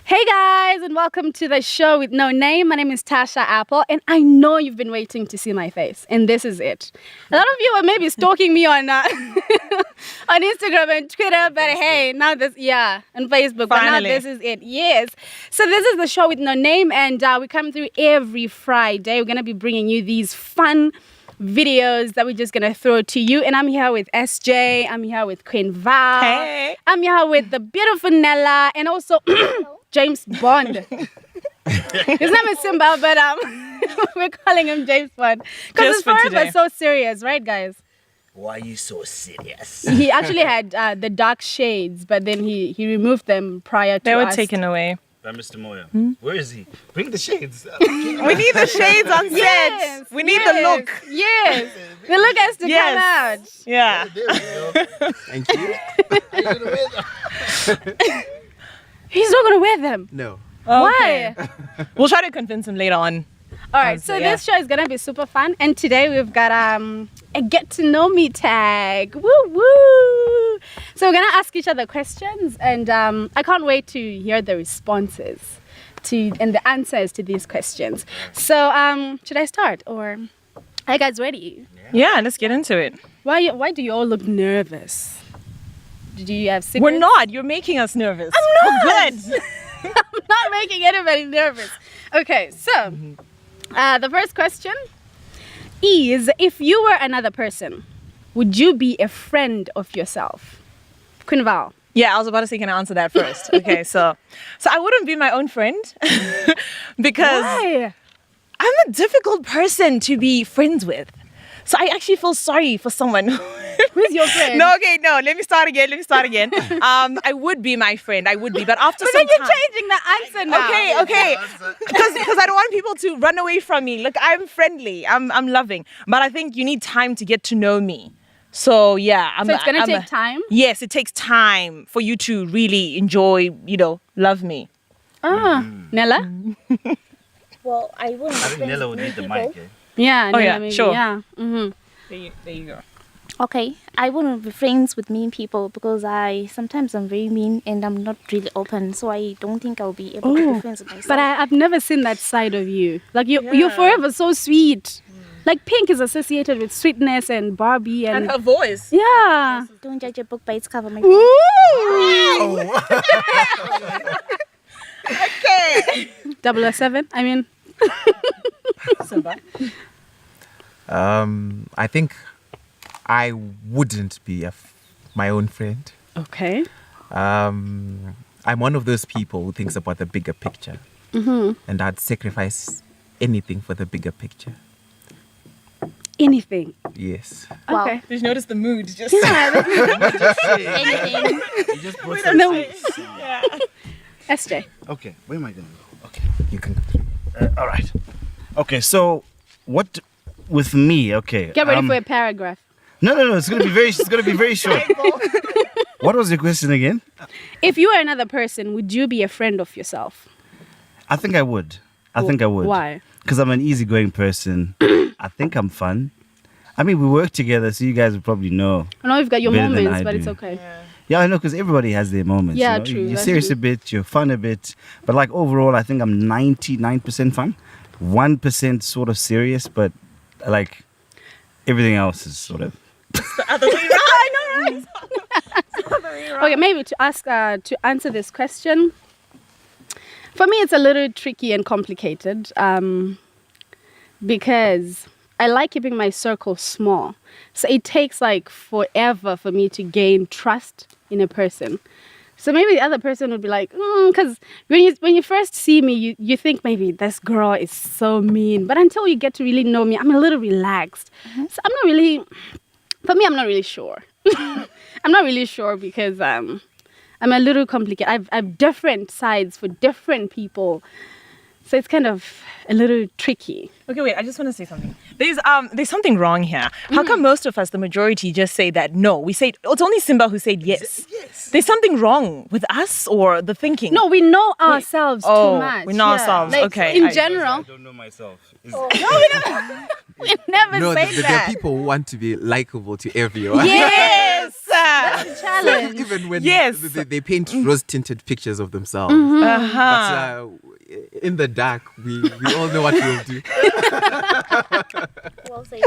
Hey guys, and welcome to the show with no name. My name is Tasha Apple, and I know you've been waiting to see my face, and this is it. A lot of you are maybe stalking me on on Instagram and Twitter, but hey, now this, and Facebook, but now this is it. Yes. So this is the show with no name, and we come through every Friday. We're gonna be bringing you these fun videos that we're just gonna throw to you, and I'm here with SJ, I'm here with Queen Val, hey. I'm here with the beautiful Nella, and also James Bond. His name is Simba, but we're calling him James Bond because his forever so serious, right, guys? Why are you so serious? He actually had the dark shades, but then he removed them prior to They were us. taken away. By Mr. Moya. Where is he? Bring the shades. We need the shades on set. Yes, we need the look. Yes. The look has to come out. Yeah. There we go. Thank you. Are you gonna wear them? He's not going to wear them. No. Why? We'll try to convince him later on. All right, so this show is going to be super fun. And today we've got a get to know me tag. Woo woo. So we're going to ask each other questions. And I can't wait to hear the responses and the answers to these questions. So should I start? Or are you guys ready? Yeah, let's get into it. Why do you all look nervous? Do you have secrets? We're not. You're making us nervous. I'm not. We're good. I'm not making anybody nervous. Okay, so the first question is, if you were another person, would you be a friend of yourself? Queen Val. Yeah, I was about to say, can I answer that first? Okay, so I wouldn't be my own friend because Why? I'm a difficult person to be friends with. So I actually feel sorry for someone. Who's your friend? No, let me start again. I would be my friend. I would be, but after But some then you're time. changing the answer now. Okay. Because I don't want people to run away from me. Look, I'm friendly. I'm loving. But I think you need time to get to know me. So yeah. So it's going to take time? Yes, it takes time for you to really enjoy, love me. Nella? Well, I wouldn't. I think Nella would need the mic. Eh? Yeah. Oh, Nella, yeah, maybe. sure. Yeah. Mm-hmm. There you go. Okay, I wouldn't be friends with mean people because sometimes I'm very mean and I'm not really open, so I don't think I'll be able to be friends with myself. But I've never seen that side of you. Like you're forever so sweet. Like Pink is associated with sweetness and Barbie and her voice. yeah. Don't judge a book by its cover, my friend. Ooh! Okay. 007. I mean, Simba. I think I wouldn't be my own friend. okay. I'm one of those people who thinks about the bigger picture. And I'd sacrifice anything for the bigger picture. Anything. Yes. Wow. Okay. Did you notice the mood? Just Anything. You just brought some No. shades. SJ. Okay, where am I going to go? Okay. You can. All right. Okay, so what with me? Okay. Get ready for a paragraph. No. It's gonna be very short. What was your question again? If you were another person, would you be a friend of yourself? I think I would. Why? Because I'm an easygoing person. I think I'm fun. I mean, we work together, so you guys would probably know. I know you've got your Better than moments, I but it's do. okay. Yeah, I know, because everybody has their moments. Yeah, you know? true, You're that's serious true. a bit, you're fun a bit. But like overall, I think I'm 99% fun. 1% sort of serious, but like everything else is sort of... the other way around. I know, right? Okay, maybe to answer this question, for me it's a little tricky and complicated because I like keeping my circle small. So it takes like forever for me to gain trust in a person. So maybe the other person would be like, because when you first see me, you think maybe this girl is so mean. But until you get to really know me, I'm a little relaxed. So I'm not really sure. I'm not really sure because I'm a little complicated. I've different sides for different people. So it's kind of a little tricky. Okay, wait, I just want to say something. There's something wrong here. How come most of us, the majority, just say that no? We say, it's only Simba who said yes. Yes. There's something wrong with us or the thinking? No, we know ourselves too much. we know ourselves. Like, Okay, In I general, don't know myself. we never No, say there are that. people who want to be likable to everyone. Yes. Yeah. Challenge. Even when Yes. they paint rose-tinted pictures of themselves. Uh-huh. But in the dark, we all know what we'll do. Well said.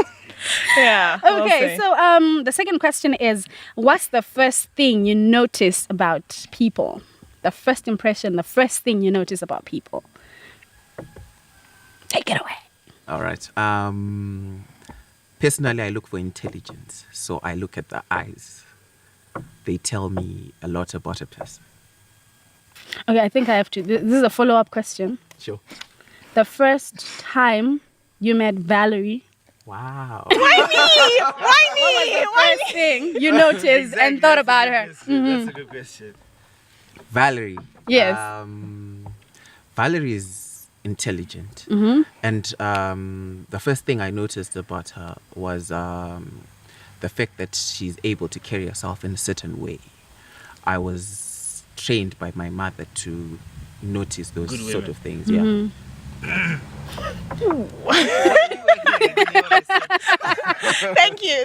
Yeah. we'll Okay, see. so the second question is, what's the first thing you notice about people? The first impression, the first thing you notice about people. Take it away. All right. Personally, I look for intelligence. So I look at the eyes. They tell me a lot about a person. Okay, I think I have to. This is a follow-up question. Sure. The first time you met Valerie, Wow. Why me? first thing you noticed and thought about her. That's a good question. Valerie. Yes. Valerie is intelligent. And the first thing I noticed about her was the fact that she's able to carry herself in a certain way. I was trained by my mother to notice those Good sort women. of things. Yeah. Thank you.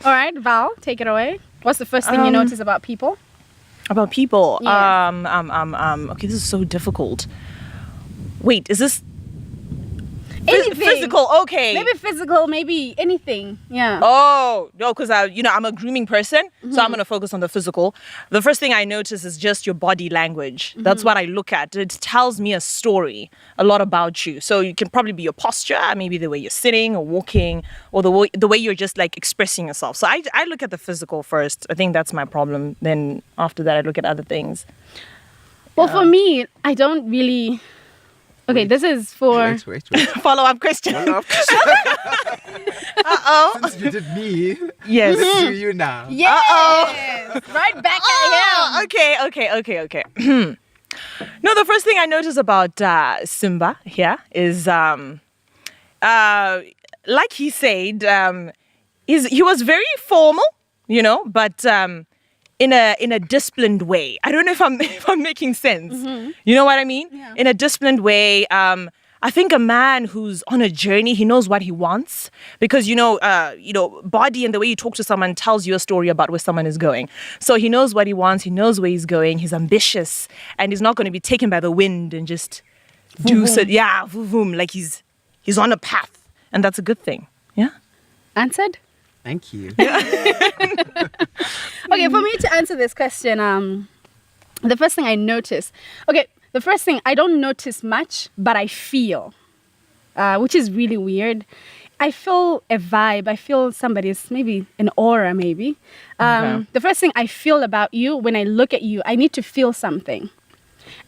All right, Val, take it away. What's the first thing you notice about people? About people. Yeah. Okay, this is so difficult. Wait, is this Anything. physical? Okay. Maybe physical, maybe anything. Yeah. Oh, no, because I'm a grooming person, so I'm going to focus on the physical. The first thing I notice is just your body language. That's what I look at. It tells me a story, a lot about you. So you can probably be your posture, maybe the way you're sitting or walking, or the way you're just like expressing yourself. So I look at the physical first. I think that's my problem. Then after that, I look at other things. Well, for me, I don't really. Okay, this is for. Wait. Follow-up question. Since you did me, Yes. let's do you now. Yes. Right back at him. Okay. No, the first thing I noticed about Simba here is, like he said, he was very formal, but in a disciplined way. I don't know if I'm making sense. You know what I mean? Yeah. In a disciplined way. I think a man who's on a journey, he knows what he wants because body and the way you talk to someone tells you a story about where someone is going. So he knows what he wants, he knows where he's going, he's ambitious, and he's not going to be taken by the wind and just do so. Yeah, vroom, like he's on a path, and that's a good thing. Yeah. Answered? Thank you. Okay, for me to answer this question, the first thing I notice. Okay, the first thing I don't notice much, but I feel, which is really weird. I feel a vibe. I feel somebody's maybe an aura, maybe. Okay. The first thing I feel about you when I look at you, I need to feel something.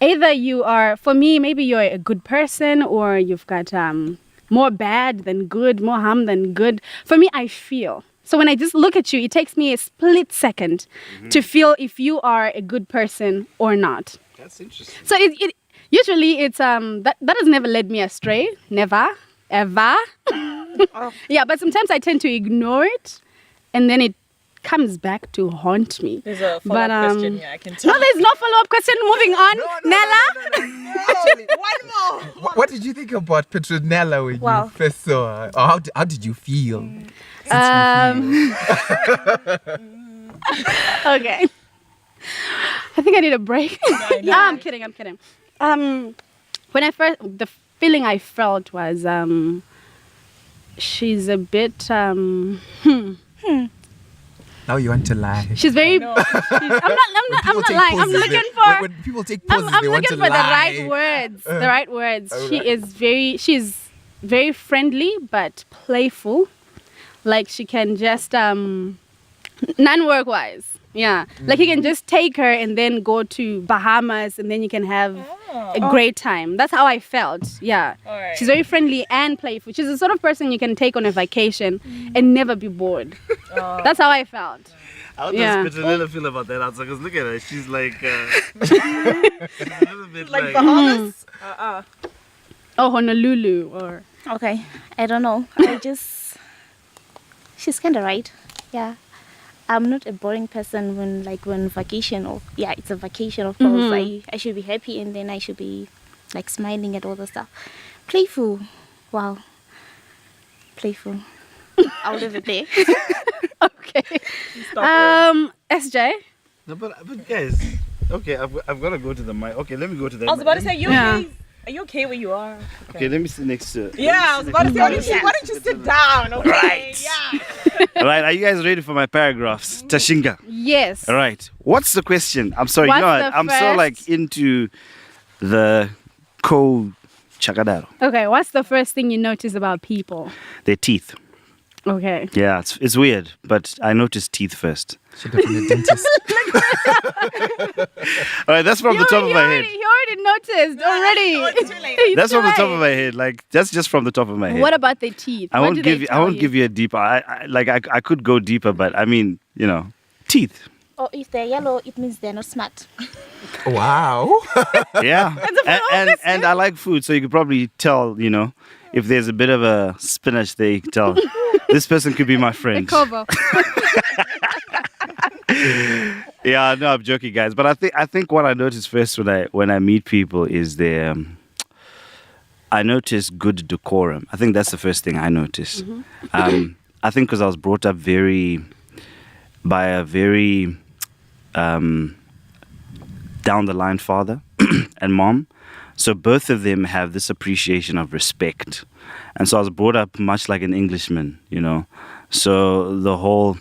Either you are, for me, maybe you're a good person, or you've got more bad than good, more harm than good. For me, I feel. So when I just look at you, it takes me a split second to feel if you are a good person or not. That's interesting. So it usually it's that has never led me astray, never, ever. Yeah, but sometimes I tend to ignore it, and then it comes back to haunt me. There's a But, question here, I can tell. No, there's no follow-up question. Moving on, Nella. One more. What did you think about Petronella when Wow. you first saw her? Or how did you feel? Okay. I think I need a break. No, I'm kidding. When I first, the feeling I felt was, she's a bit, Now you want to lie. she's very, I'm not lying. I'm looking for, when people take poses, I'm they want to looking for the lie. right words. The right words. Alright. She's very friendly but playful. Like she can just non-work wise. Yeah. Like you can just take her and then go to Bahamas and then you can have a great time. That's how I felt. Yeah. Alright. She's very friendly and playful. She's the sort of person you can take on a vacation and never be bored. That's how I felt. How Yeah. does Petronella feel about that answer? Because look at her. She's like, she's a little bit like Bahamas? Oh, Honolulu or Okay, I don't know. She's kind of right. Yeah. I'm not a boring person when vacation or it's a vacation of course. I should be happy and then I should be like smiling at all the stuff. Playful. Wow. Playful. I'll leave it there. Okay. SJ. No, but guys, okay, I've got to go to the mic. Okay, let me go to the. I was about to say, you Yeah. okay? Are you okay where you are? Okay, let me sit next to. Yeah, I was about to say, why don't you sit down? Okay. Right. Yeah. All right, are you guys ready for my paragraphs? Tashinga. Yes. All right. What's the question? I'm sorry, What's you know what? the I'm so first- like into the chakadaro. Okay, what's the first thing you notice about people? Their teeth. Okay. Yeah, it's weird, but I noticed teeth first. Should go to the dentist. All right, that's from the top of my head. You already noticed already. Oh, it's too late. It's That's too from the top late. of my head. Like that's just from the top of my head. What about the teeth? I What won't do give they you. I tell won't give you a deeper. I could go deeper, but I mean, teeth. Or if they're yellow, it means they're not smart. Wow. Yeah, and I like food, so you could probably tell. If there's a bit of a spinach there, you can tell this person could be my friend. Cover. Yeah, no, I'm joking, guys. But I think what I notice first when I meet people is their. I notice good decorum. I think that's the first thing I notice. I think because I was brought up by a very down the line father and mom. So both of them have this appreciation of respect. And so I was brought up much like an Englishman, So the whole,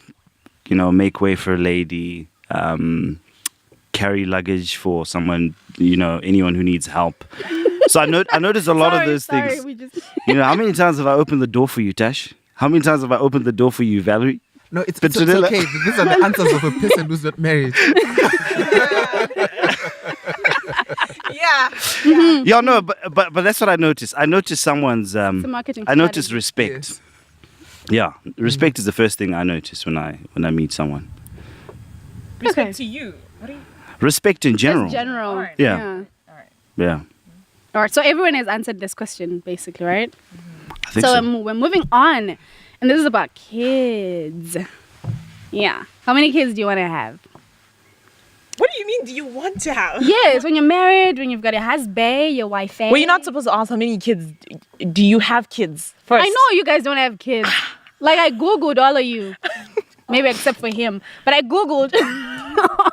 make way for a lady, carry luggage for someone, anyone who needs help. So I noticed a lot of those things. We just... How many times have I opened the door for you, Tash? How many times have I opened the door for you, Valerie? No, it's Petronella. okay. These are the answers of a person who's not married. Yeah. Yeah, no, but that's what I noticed. I noticed someone's. It's a marketing I noticed strategy. respect. Yes. Yeah, respect is the first thing I notice when I meet someone. Respect Okay. to you. What do you? Respect in general. Just general. Alright. Yeah. Yeah, All right. So everyone has answered this question, basically, right? I think So so. we're moving on, and this is about kids. Yeah. How many kids do you want to have? What do you mean? Do you want to have? Yes, when you're married, when you've got a husband, your wife. Well, you're not supposed to ask how many kids. Do you have kids first? I know you guys don't have kids. Like I googled all of you, maybe except for him, but I googled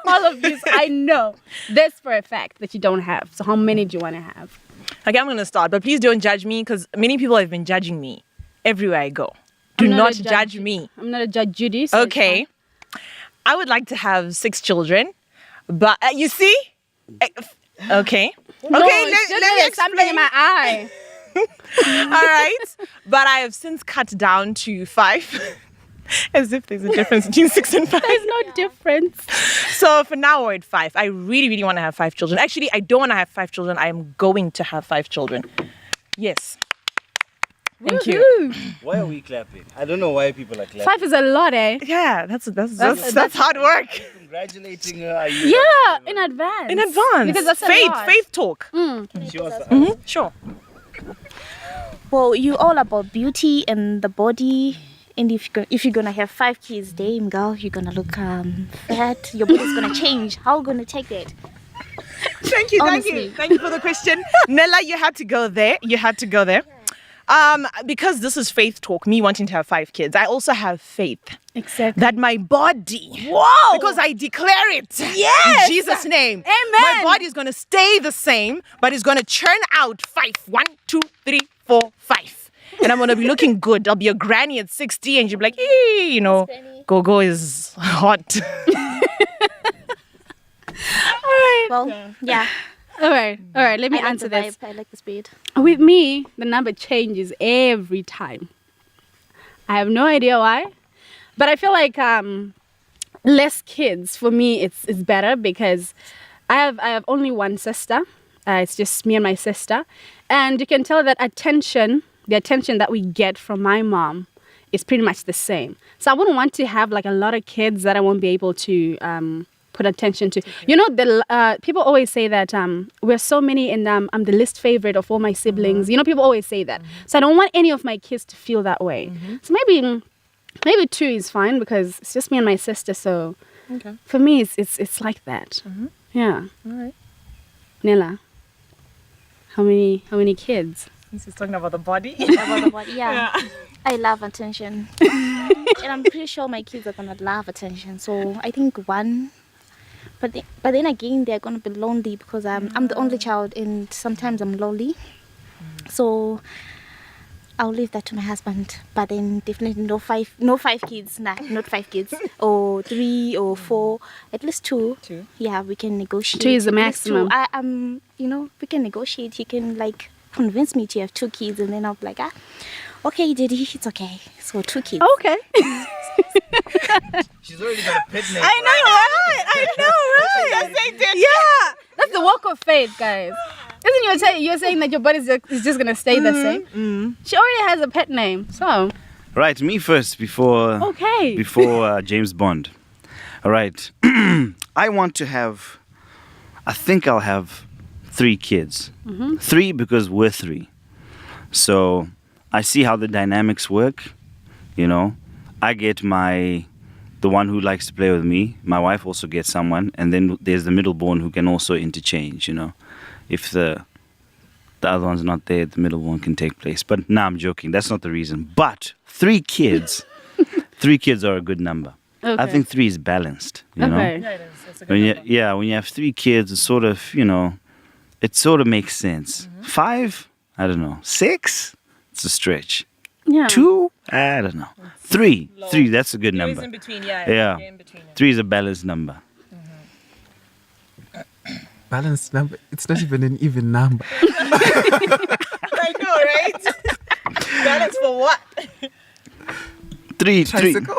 all of you. So I know this for a fact that you don't have. So how many do you want to have? Okay, I'm gonna start, but please don't judge me because many people have been judging me everywhere I go. Do I'm not not a judge judge. me. I'm not a judge, Judy. So it's Okay. I would like to have 6 children, but you see? Okay. fine. No, Okay, it's just let that me there's something in explain. my eye. All right. But I have since cut down to 5. As if there's a difference between 6 and 5. There's no difference. So for now, we're at 5. I really, really want to have 5 children. Actually, I don't want to have 5 children. I am going to have 5 children. Yes. Thank you. Woohoo. Why are we clapping? I don't know why people are clapping. 5 is a lot, eh? Yeah, that's hard work. Congratulating her. Yeah, in advance. In advance. Because that's a faith, lot. faith talk. She was Sure. Well, you all about beauty and the body. And if you're gonna have 5 kids, damn girl, you're gonna look fat. Your body's gonna change. How you gonna take that? Thank you, Honestly. thank you for the question. Nella, you had to go there. Because this is faith talk, me wanting to have 5 kids, I also have faith Exactly. that my body, Whoa! because I declare it Yes! in Jesus' name. Amen. My body is going to stay the same, but it's going to churn out 5. 1, 2, 3, 4, 5. And I'm going to be looking good. I'll be a granny at 60 and you'll be like, hey, Gogo is hot. Well, yeah. All right. Let me I like answer the this. vibe. I like the speed. With me, the number changes every time. I have no idea why, but I feel like less kids for me it's better because I have only one sister. It's just me and my sister, and you can tell that the attention that we get from my mom is pretty much the same. So I wouldn't want to have like a lot of kids that I won't be able to put attention to. People always say that we're so many and I'm the least favorite of all my siblings. People always say that. So I don't want any of my kids to feel that way. So maybe 2 is fine because it's just me and my sister. So for me, it's like that. Yeah. All right. Nella, how many kids? Since he's talking about the body. About the body, yeah. I love attention. And I'm pretty sure my kids are gonna love attention. So I think one. But then again, they're gonna be lonely because I'm the only child, and sometimes I'm lonely. So I'll leave that to my husband. But then definitely no five kids. Nah, not 5 kids. Or 3 or 4. At least 2. 2. Yeah, we can negotiate. 2 is the At least 2. maximum. We can negotiate. He can like convince me to have 2 kids, and then I'll be like, okay, Daddy, it's okay. So 2 kids. Okay. She's already got a pet name. I know, right? Yes, I did. Yeah, that's the walk of faith, guys. Isn't you're saying that your body is just gonna stay the same? She already has a pet name, so Right, me first before James Bond. All right. I think I'll have 3 kids. 3 because we're 3. So I see how the dynamics work. I get the one who likes to play with me. My wife also gets someone, and then there's the middleborn who can also interchange. If the other one's not there, the middleborn can take place. But I'm joking. That's not the reason. But 3 kids, 3 kids are a good number. okay. I think 3 is balanced. You know. Okay. Yeah, it is. It's a good number. When you have 3 kids, it's sort of it sort of makes sense. 5, I don't know. 6, it's a stretch. Yeah. 2, I don't know. 3, Low. 3, that's a good There is number. in between, yeah. Yeah. In between. 3 is a balanced number. Balanced number. It's not even an even number. I know, right? Balance for what? 3. Tricycle?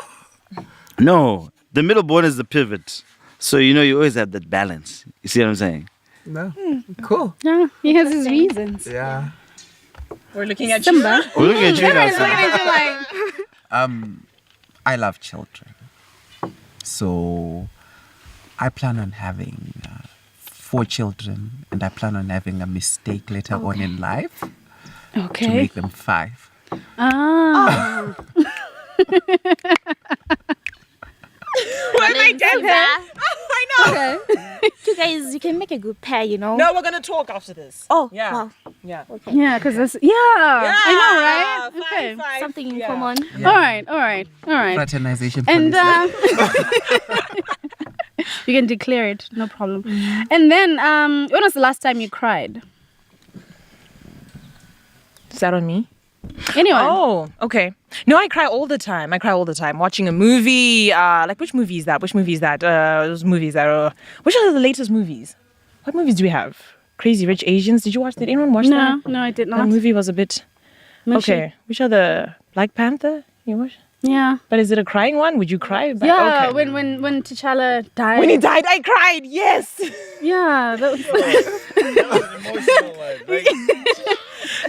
No, the middleborn is the pivot. So you always have that balance. You see what I'm saying? No. Cool. Yeah, he has his reasons. Yeah. We're looking at Simba. you. We're looking at you now. Everyone's looking Sam. at you like. I love children. So I plan on having 4 children, and I plan on having a mistake later on in life to Okay. make them 5. Ah. Why my dad? I know. Okay. You guys, you can make a good pair, No, we're gonna talk after this. Oh, Yeah. wow. Yeah. Okay. Yeah, because that's I know, right? Okay. Five. Something in Yeah. common. All right. Fraternization And policy. you can declare it, no problem. And then, when was the last time you cried? Is that on me? Anyone? Oh, okay. No, I cry all the time. Watching a movie. Which movie is that? Those movies that are. Which are the latest movies? What movies do we have? Crazy Rich Asians. Did anyone watch that? No, I did That not. movie was a bit. Mushy. Okay. Which are the Black Panther? You watch? Yeah. But is it a crying one? Would you cry? Yeah, Okay. when T'Challa died. When he died, I cried. Yes. Yeah. That was,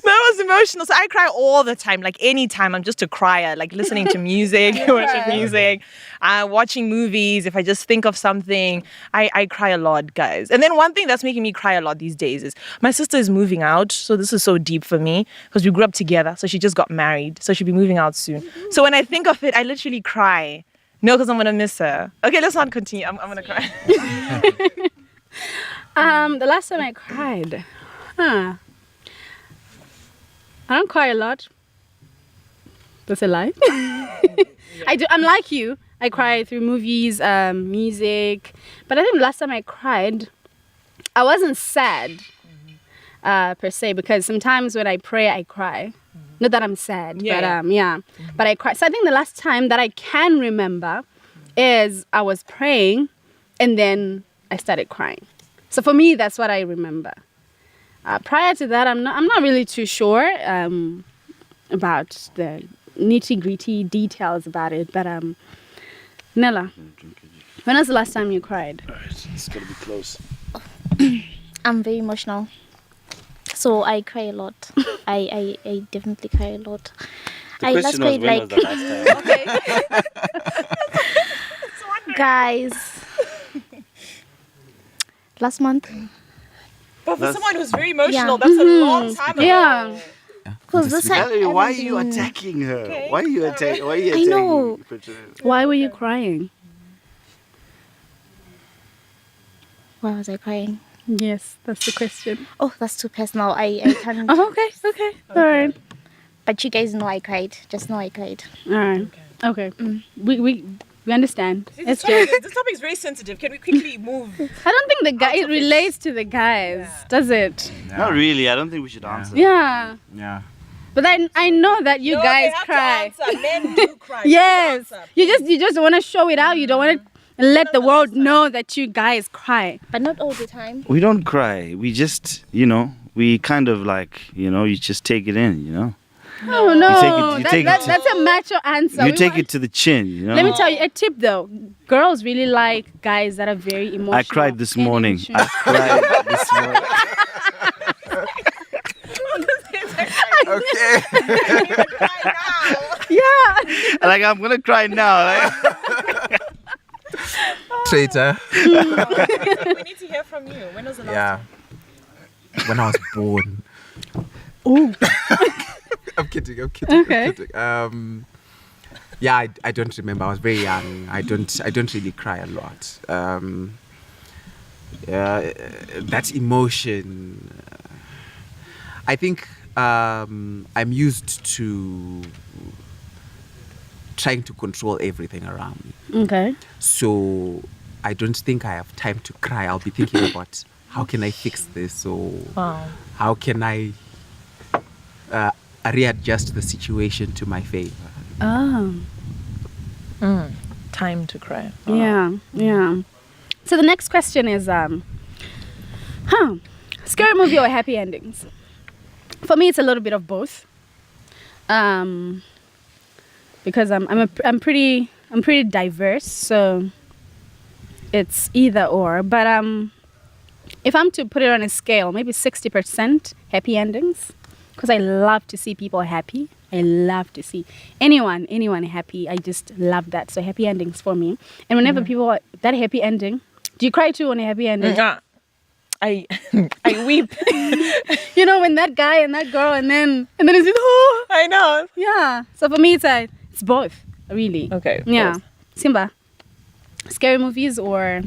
That was emotional. So I cry all the time. Like anytime, I'm just a crier. Like listening to music, watching music, watching movies. If I just think of something, I cry a lot, guys. And then one thing that's making me cry a lot these days is my sister is moving out. So this is so deep for me because we grew up together. So she just got married. So she'll be moving out soon. So when I think of it, I literally cry. No, because I'm gonna miss her. Okay, let's not continue. I'm gonna cry. the last time I cried, I don't cry a lot. That's a lie. I do. I'm like you. I cry through movies, music. But I think the last time I cried, I wasn't sad per se, because sometimes when I pray, I cry. Not that I'm sad, but I cry. So I think the last time that I can remember is I was praying, and then I started crying. So for me, that's what I remember. Prior to that, I'm not really too sure about the nitty-gritty details about it. But Nella, when was the last time you cried? All right, it's gotta be close. I'm very emotional. So I cry a lot. I definitely cry a lot. The I last question was, cried when was the last time? guys, last month. But for That's- someone who's very emotional, Yeah. that's a long time ago. Yeah. Because this time Valerie, why are I you haven't been- attacking her? Okay. Why are you attacking? I know. Why were you crying? Why was I crying? Yes, that's the question. Oh, that's too personal. I can't. Oh, okay. All right. But you guys know I cried. Just know I cried. All right. Okay. We understand. This SJ. topic is very sensitive. Can we quickly move? I don't think the guy it relates to the guys, does it? Not really. I don't think we should answer. Yeah. Yeah. But I know that you No, guys they have cry. to answer. Men do cry. Yes. You have to answer. You just want to show it out. You don't want to let the world know that you guys cry. But not all the time. We don't cry. We just, we kind of like, you just take it in, Oh no. That's a macho answer. You take it to the chin, Let me tell you a tip though. Girls really like guys that are very emotional. I cried this and morning. in I cried this morning. Okay. Yeah. Like, I'm going to cry now. Like. Traitor. We need to hear from you. When was the last Yeah. When I was born. Oh. I'm kidding. Okay. I'm kidding. Yeah, I don't remember. I was very young. I don't really cry a lot. Yeah, that emotion. I think I'm used to trying to control everything around me. Okay. So I don't think I have time to cry. I'll be thinking about how can I fix this, or how can I readjust the situation to my favor. Oh. time to cry? Yeah. So the next question is scary movie or happy endings? For me it's a little bit of both. Because I'm pretty diverse, so it's either or. But if I'm to put it on a scale, maybe 60% happy endings, because I love to see people happy. I love to see anyone happy. I just love that. So happy endings for me. And whenever people are that happy ending, do you cry too on a happy ending? I weep. When that guy and that girl, and then it's oh. I know. Yeah. So for me, it's both, really. Okay. Yeah. both. Simba, scary movies or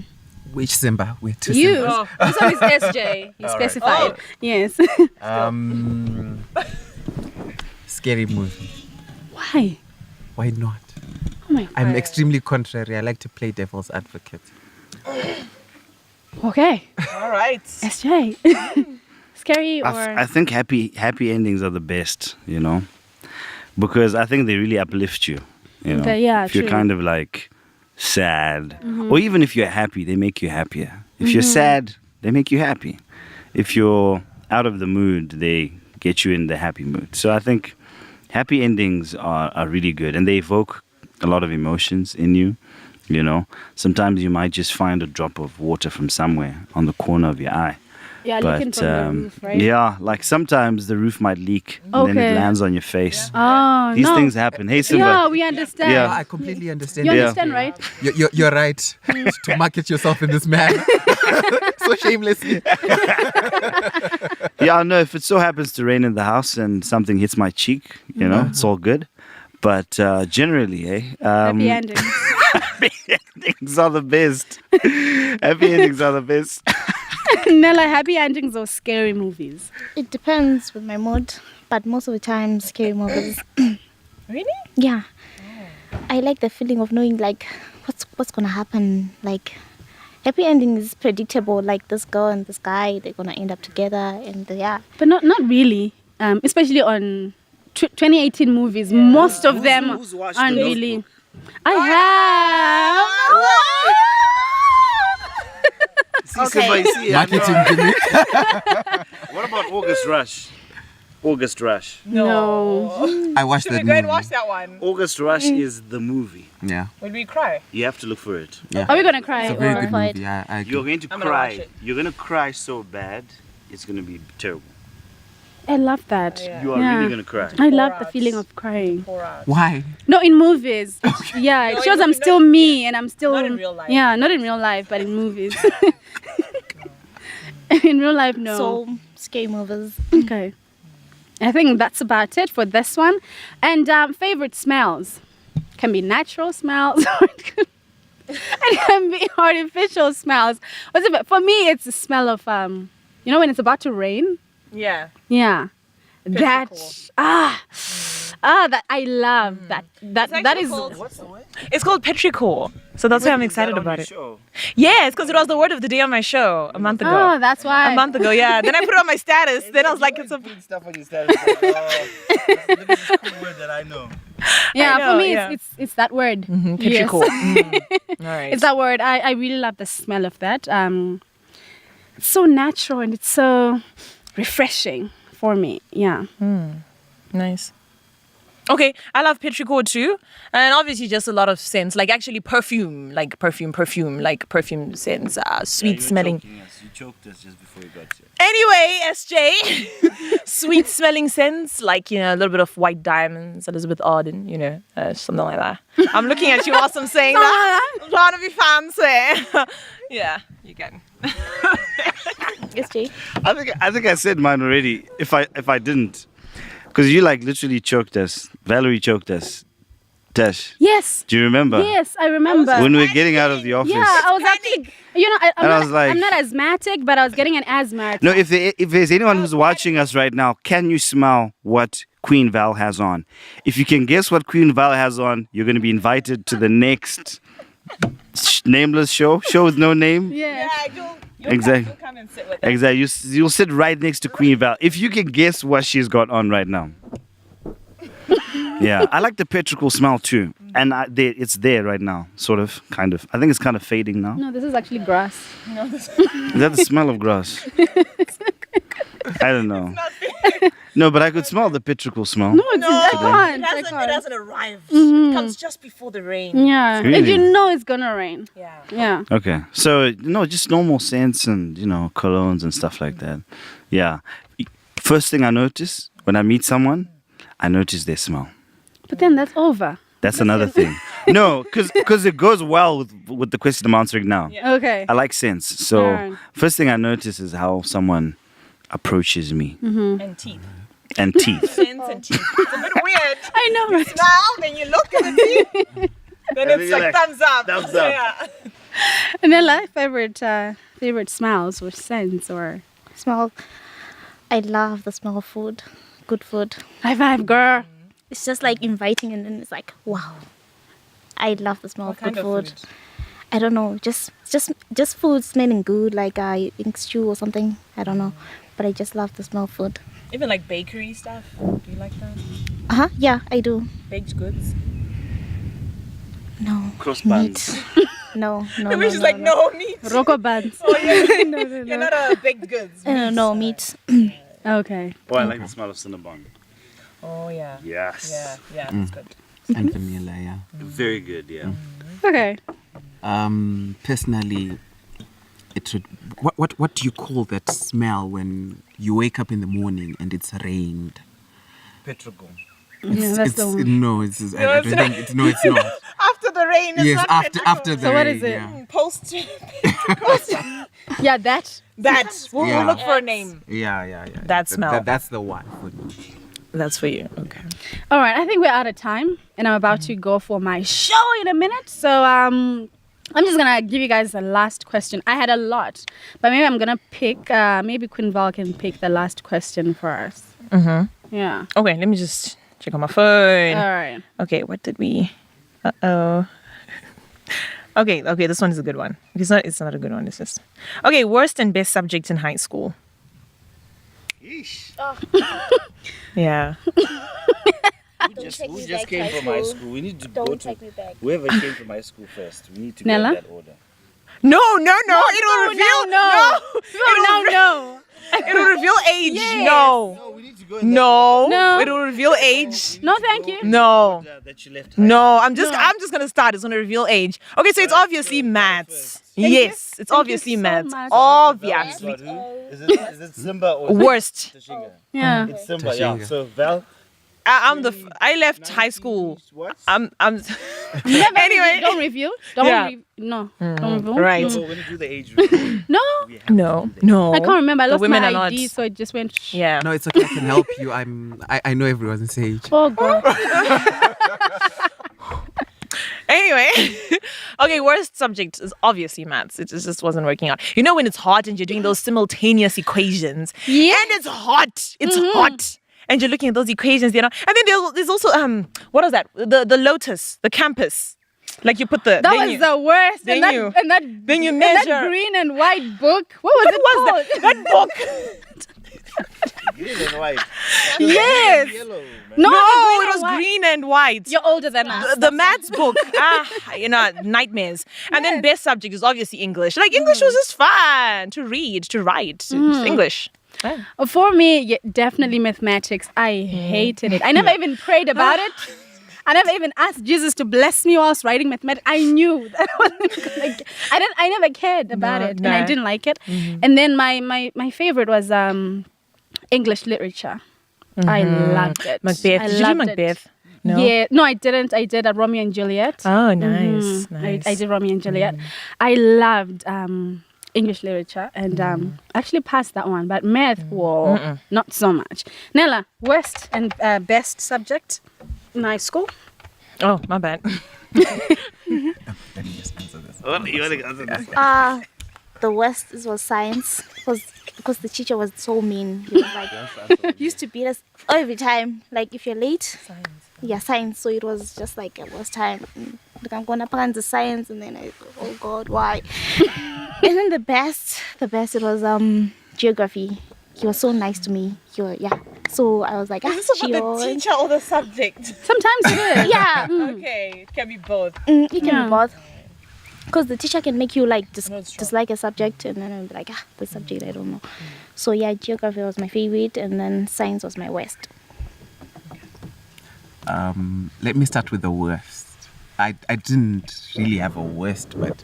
Which Simba? We're two you? Simbas. This one is SJ. You All right. specified. Yes. Scary movie. Why? Why not? Oh my God. I'm extremely contrary. I like to play devil's advocate. Okay. All right. SJ. Scary or I think happy endings are the best, because I think they really uplift you. Okay, yeah, if you're true. kind of like sad, or even if you're happy, they make you happier. If you're sad, they make you happy. If you're out of the mood, they get you in the happy mood. So I think happy endings are really good, and they evoke a lot of emotions in you. Sometimes you might just find a drop of water from somewhere on the corner of your eye. yeah, looking from the roof, right? Yeah, like sometimes the roof might leak and then Okay. it lands on your face. Oh, These no. things happen. Hey, Simba. Yeah, we understand. Yeah. I completely understand. You Yeah. understand, right? You're right to market yourself in this manner so shamelessly. Yeah, no, if it so happens to rain in the house and something hits my cheek, it's all good. But generally, Happy endings. happy endings are the best. Happy endings are the best. Nella, happy endings or scary movies? It depends with my mood, but most of the time, scary movies. Really? Yeah. I like the feeling of knowing like what's gonna happen. Like happy ending is predictable. Like this girl and this guy, they're gonna end up together, and yeah. But not really. Especially on 2018 movies, most of them who's watched aren't The really. Notebook? I have. See, Okay. Simba, you see, Marketing gimmick. what about August Rush? August Rush. No. I watched Should that we go and movie. watch that one? August Rush is the movie. Yeah. Will we cry? You have to look for it. Are we gonna cry? It's a very or- good Fight. movie. I You're agree. going to I'm gonna watch cry. it. You're going to cry so bad, it's going to be terrible. I love that. Yeah. You are Yeah. really going to cry. I love Pour the out. feeling of crying. Pour out. Why? No, in movies. Yeah, it No, shows in I'm movie- still me and I'm still. Not in real life. Yeah, not in real life, but in movies. In real life, no. So scary movies. Okay. I think that's about it for this one. And favorite smells can be natural smells. Or it could- It can be artificial smells. What's it? For me, it's the smell of you know when it's about to rain. Yeah. Yeah, that Petrichor. that I love that actually is. called- What's the word? It's called petrichor. So that's why I'm excited about it. Yes, because it was the word of the day on my show a month ago. Oh, that's why. A month ago, yeah. Then I put it on my status. Then I was like, it's a. stuff on your status. This is a cool word that I know. Yeah, I know, for me, yeah. it's that word. Yes. Petrichor. All right. It's that word. I really love the smell of that. It's so natural and it's so refreshing for me. Yeah. Nice. Okay, I love petrichor too, and obviously just a lot of scents, like actually perfume, like perfume scents, sweet smelling. You choked us just before you got here. Anyway, SJ, sweet smelling scents, like, you know, a little bit of white diamonds, Elizabeth Arden, you know, something like that. I'm looking at you whilst I'm saying that. I'm trying to be fancy. Yeah, you can. Yes, Jay. I think I said mine already. If I didn't, because you like literally choked us. Valerie choked us. Tash, Yes. do you remember? Yes, I remember. When we were getting out of the office. Yeah, I was actually, you know, And I was like- I'm not asthmatic, but I was getting an asthma attack. No, if there's anyone who's watching us right now, can you smell what Queen Val has on? If you can guess what Queen Val has on, you're going to be invited to the next nameless show with no name. Yeah. Exactly. Come and sit with Exactly. You'll sit right next to Queen Val. If you can guess what she's got on right now. Yeah, I like the petrichor smell too, and it's there right now, sort of, kind of. I think it's kind of fading now. No, this is actually grass. Is that the smell of grass? I don't know. No, but I could smell the petrichor smell. No, it's check on. It hasn't arrived. It comes just before the rain. Yeah, and Really? you know it's gonna rain. Yeah. Yeah. Okay, so just normal scents and colognes and stuff like that. Yeah. First thing I notice when I meet someone, I notice their smell. But then that's over. That's another thing. No, because it goes well with the question I'm answering now. Okay. I like scents. So Alright. first thing I notice is how someone approaches me And teeth. and teeth. Scents and teeth. It's a bit weird. I know. Right? Smell, then you look at the teeth. Then And it's then like you're thumbs up. thumbs up. Yeah. And then like favorite smells or scents or Smell. I love the smell of food. Good food. high five, girl. It's just like inviting, and then it's like, wow. I love the smell of good food. I don't know, just food smelling good, like I think stew or something. I don't know, but I just love the smell of food. Even like bakery stuff. Do you like that? Yeah, I do. Baked goods. No. Cross Meat. buns. No. Maybe she's like, no meat. Rocco buns. You're not a baked goods. No meat. Okay. Oh, I like the smell of Cinnabon. Oh yeah. Yes. Yeah. That's good. And vanilla, yeah. Very good, yeah. Okay. Personally, it would. What do you call that smell when you wake up in the morning and it's rained? Petrichor. Yeah, that's the one. No, it's. I don't think it's. No, it's not. After the rain. It's Yes, not after the So what rain, is it? Yeah. Post. Yeah, that. That. We'll Yeah. look for a name. Yeah. That smell. That's the one. For me. That's for you. Okay. All right, I think we're out of time, and I'm about to go for my show in a minute. So I'm just gonna give you guys the last question. I had a lot, but maybe I'm gonna pick. Maybe Queen Val can pick the last question for us. Yeah. Okay. Let me just check on my phone. All right. Okay. What did we? Okay. This one is a good one. It's not a good one. It's just. Okay. Worst and best subject in high school. Yeah. Who just came from high school? We need to go to me back. whoever came from high school first. We need to Nella? go in that order. No. It'll reveal. No. It'll reveal age. No. No, we need to go in No. No. It'll reveal age. No, thank you. No. that you left. No. I'm just gonna start. It's gonna reveal age. Okay, so it's obviously maths. Yes, it's obviously so maths. much. Obviously. Is it Simba or Worst. Tashinga? Yeah. It's Simba, yeah. Tashinga. So Val. I left high school. What? I'm Anyway, don't review. Don't Yeah. no. Don't review. right. No, when you do the age review, No, we have to do the No. I can't remember. I The lost women my are not. ID, so it just went. Yeah. No, it's okay. I can help you. I know everyone's age. Oh god. Anyway, okay, worst subject is obviously maths. It just wasn't working out. You know when it's hot and you're doing those simultaneous equations, Yeah. and it's hot. It's hot. And you're looking at those equations, and then there's also what is that? The lotus, the campus. Like you put the That was the worst. then And you- that then you and that measure- green and white book. What was it called? that book. Green and white. Yes. Yellow, man. No, No, green it and was white. green and white. You're older than us. The maths book, nightmares. And then best subject is obviously English. Like English was just fun to read, to write. Just English. Yeah. For me, yeah, definitely mathematics. I hated it. I never even prayed about it. I never even asked Jesus to bless me whilst writing mathematics. I knew that I wasn't gonna get, I never cared about it, and I didn't like it. And then my favorite was English literature. I loved it. Macbeth. I Did you do loved it. Macbeth? No. Yeah, no, I didn't. I did Romeo and Juliet. Oh, nice. Nice. I did Romeo and Juliet. I loved English literature and actually passed that one, but math, whoa, not so much. Nella, worst and best subject in high school? Oh, my bad. What? You want to answer this? The worst was science because the teacher was so mean. He was like used to beat us every time. Like if you're late, science. So it was just like a worst time. Like I'm gonna plan the science, and then oh God, why? And then the best it was geography. He was so nice to me. So I was like, teacher or the subject? Sometimes it is. yeah, Okay, it can be both. it can Yeah. be both. Because the teacher can make you like dislike a subject, and then I'll be like, the subject I don't know. So yeah, geography was my favorite, and then science was my worst. Let me start with the worst. I didn't really have a worst, but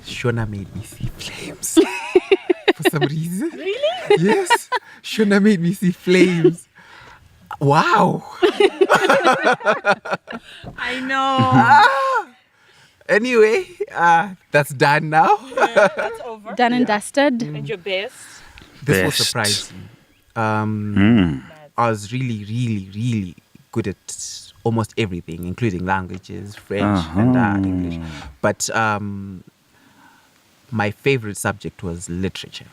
Shona made me see flames. For some reason. Really? Yes. Shona made me see flames. Wow. I know. Anyway, that's done now. That's over. Done and dusted. And your best? This was Best. surprising. I was really, really, really good at almost everything, including languages, French and English. But my favorite subject was literature.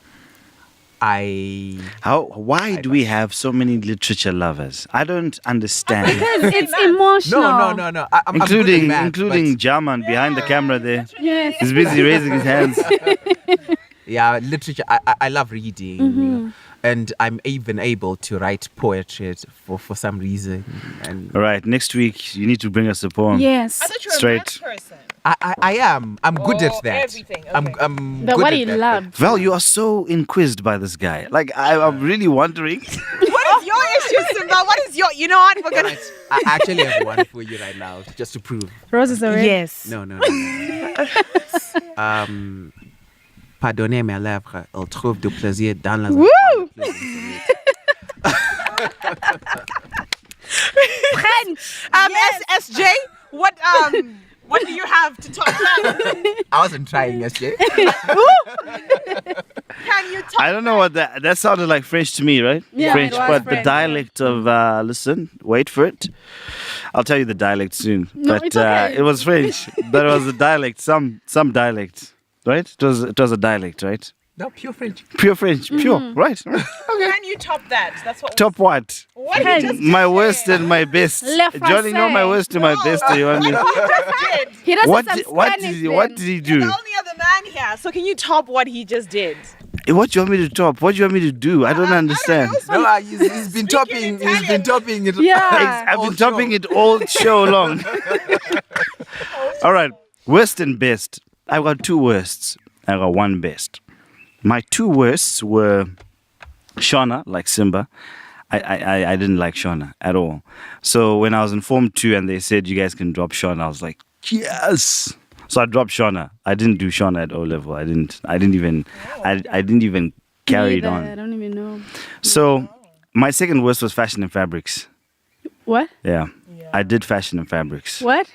Why do we have so many literature lovers? I don't understand. Because it's emotional. No. I'm good at including math, including German behind the camera there. Yes. He's busy raising his hands. but yeah, literature. I love reading, you know, and I'm even able to write poetry for some reason. And All right, next week you need to bring us a poem. Yes. I thought you were Straight. a maths person. I am. I'm good at that. Everything. I'm Okay. But good what at he that. loved. Val, you are so inquisitive by this guy. Like I'm really wondering. What is your issue, Simba? What is your... You know what? We're gonna... I actually have one for you right now, just to prove. Roses are red. Yes. No. Pardonnez mes lèvres, elle trouve du plaisir dans la... Woo! French. SJ, what do you have to talk about? I wasn't trying, SJ. Can you talk? I don't know what that sounded like French to me, right? Yeah, French, it was but the French. dialect of listen, wait for it. I'll tell you the dialect soon. No, but it's okay. it was French, but it was a dialect, some dialect, right? It was a dialect, right? No, pure French. Pure French, pure, right? Can you top that? That's what. Top what? What did you just My worst and my best. Le Johnny, know my français. worst and my best. You want me? did? He does What some did, what Spanish did what then. did he You're do? the only other man here. So can you top what he just did? What do you want me to top? What do you want me to do? I don't understand. No, he's been topping. He's been topping it. Yeah. I've all been topping it all show long. All right, worst and best. I've got two worsts. I got one best. My two worsts were Shona, like Simba. I didn't like Shona at all. So when I was in Form 2 and they said you guys can drop Shona, I was like, yes. So I dropped Shona. I didn't do Shona at O level. I didn't even carry it Neither. I on. don't even know. So my second worst was fashion and fabrics. What? Yeah. I did fashion and fabrics What?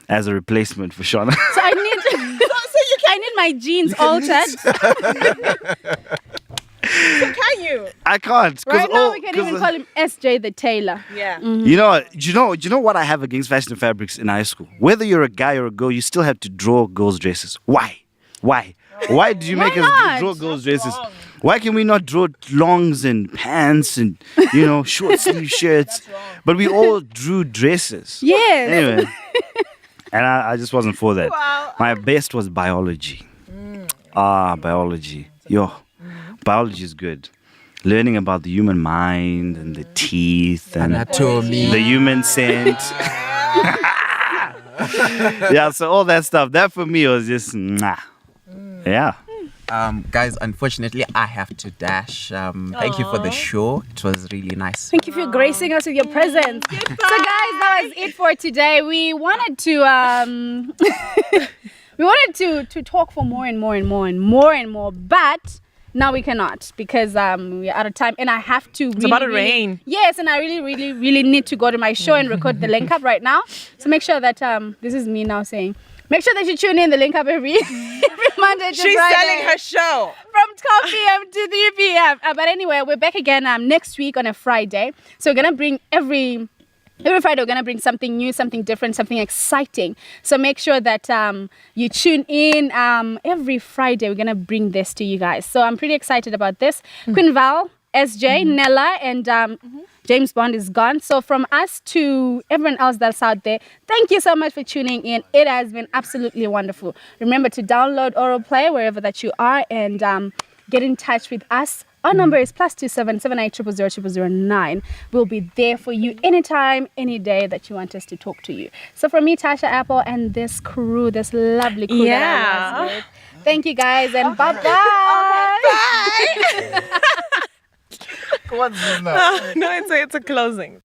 as a replacement for Shona. So I need my jeans altered. So can you? I can't. Right now, we can even call him SJ the tailor. Yeah. You know, do you know what I have against fashion fabrics in high school? Whether you're a guy or a girl, you still have to draw girls' dresses. Why? Why do you make us not? draw girls' dresses? Why can we not draw longs and pants and short sleeve shirts? But we all drew dresses. Yes. Anyway, and I just wasn't for that. Wow. My best was biology. Biology. Biology is good. Learning about the human mind and the teeth and Anatomy. the human scent. Yeah, so all that stuff. That for me was just yeah. Guys, unfortunately, I have to dash. Thank you for the show. It was really nice. Thank you for gracing us with your presence. So, guys, that was it for today. We wanted to to talk for more and more, but now we cannot because we're out of time, and I have to. It's about to rain. Yes, and I really need to go to my show and record the link up right now. So make sure that this is me now saying. Make sure that you tune in the link up every Monday to She's Friday. selling her show. From 12 p.m. to 3 p.m. But anyway, we're back again next week on a Friday. So we're going to bring every Friday, we're going to bring something new, something different, something exciting. So make sure that you tune in every Friday. We're going to bring this to you guys. So I'm pretty excited about this. Queen Val, SJ, Nella, and James Bond is gone. So from us to everyone else that's out there, thank you so much for tuning in. It has been absolutely wonderful. Remember to download Oral Play wherever that you are and get in touch with us. Our number is +27 78 000 009. We'll be there for you anytime, any day that you want us to talk to you. So from me, Tasha Apple, and this crew, this lovely crew that I was with. Thank you guys, and bye-bye. Bye. What's this now? No, it's a closing.